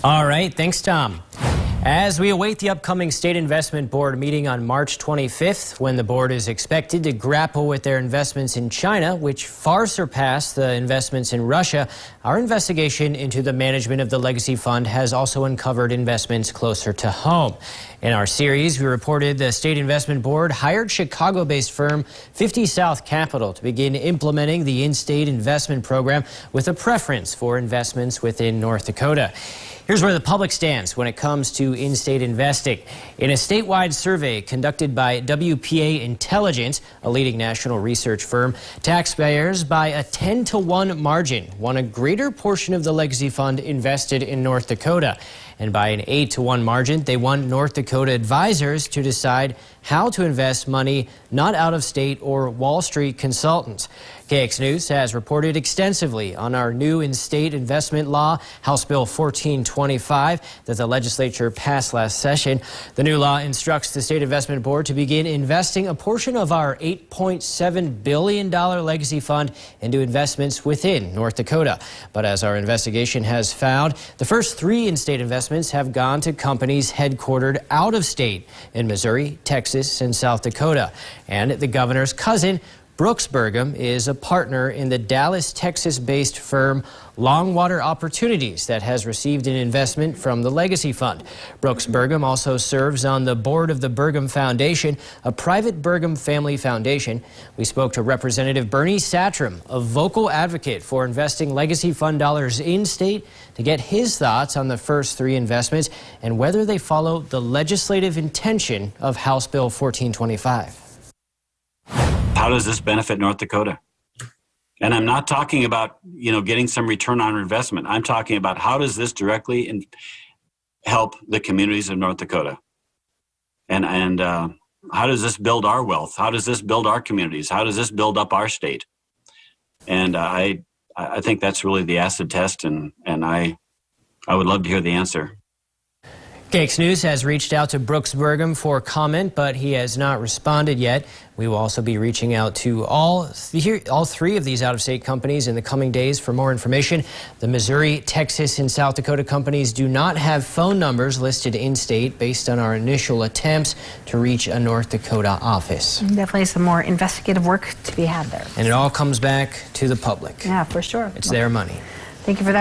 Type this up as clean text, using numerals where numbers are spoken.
All right, thanks, Tom. As we await the upcoming State Investment Board meeting on March 25th, when the board is expected to grapple with their investments in China, which far surpass the investments in Russia, our investigation into the management of the Legacy Fund has also uncovered investments closer to home. In our series, we reported the State Investment Board hired Chicago-based firm 50 South Capital to begin implementing the in-state investment program with a preference for investments within North Dakota. Here's where the public stands when it comes to in-state investing. In a statewide survey conducted by WPA Intelligence, a leading national research firm, taxpayers by a 10-to-1 margin won a greater portion of the Legacy Fund invested in North Dakota. And by an 8-to-1 margin, they won North Dakota advisors to decide how to invest money not out of state or Wall Street consultants. KX News has reported extensively on our new in-state investment law, House Bill 1425, that the legislature passed last session. The new law instructs the State Investment Board to begin investing a portion of our $8.7 billion legacy fund into investments within North Dakota. But as our investigation has found, the first 3 in-state investments have gone to companies headquartered out of state in Missouri, Texas, and South Dakota. And the governor's cousin, Brooks Burgum, is a partner in the Dallas, Texas-based firm Longwater Opportunities that has received an investment from the Legacy Fund. Brooks Burgum also serves on the board of the Burgum Foundation, a private Burgum family foundation. We spoke to Representative Bernie Satrom, a vocal advocate for investing Legacy Fund dollars in-state, to get his thoughts on the first 3 investments and whether they follow the legislative intention of House Bill 1425. How does this benefit North Dakota? And I'm not talking about, getting some return on investment. I'm talking about how does this directly help the communities of North Dakota? And how does this build our wealth? How does this build our communities? How does this build up our state? And I think that's really the acid test, and I would love to hear the answer. KX News has reached out to Brooks Burgum for comment, but he has not responded yet. We will also be reaching out to all 3 of these out-of-state companies in the coming days for more information. The Missouri, Texas, and South Dakota companies do not have phone numbers listed in-state based on our initial attempts to reach a North Dakota office. Definitely some more investigative work to be had there. And it all comes back to the public. Yeah, for sure. It's their money. Thank you for that.